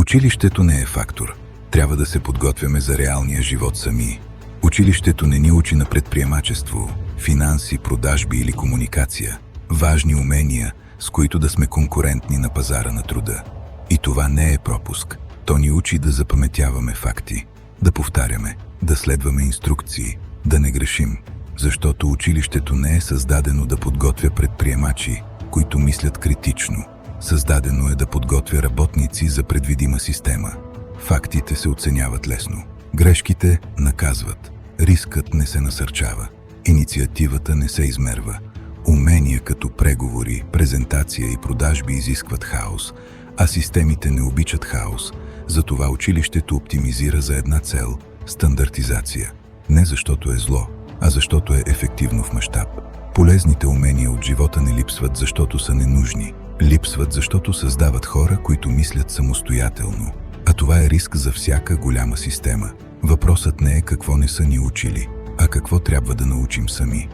Училището не е фактор. Трябва да се подготвяме за реалния живот сами. Училището не ни учи на предприемачество, финанси, продажби или комуникация. Важни умения, с които да сме конкурентни на пазара на труда. И това не е пропуск. То ни учи да запаметяваме факти, да повтаряме, да следваме инструкции, да не грешим. Защото училището не е създадено да подготвя предприемачи, които мислят критично. Създадено е да подготвя работници за предвидима система. Фактите се оценяват лесно. Грешките наказват. Рискът не се насърчава. Инициативата не се измерва. Умения като преговори, презентация и продажби изискват хаос, а системите не обичат хаос. Затова училището оптимизира за една цел – стандартизация. Не защото е зло, а защото е ефективно в мащаб. Полезните умения от живота не липсват, защото са ненужни. Липсват, защото създават хора, които мислят самостоятелно. А това е риск за всяка голяма система. Въпросът не е какво не са ни учили, а какво трябва да научим сами.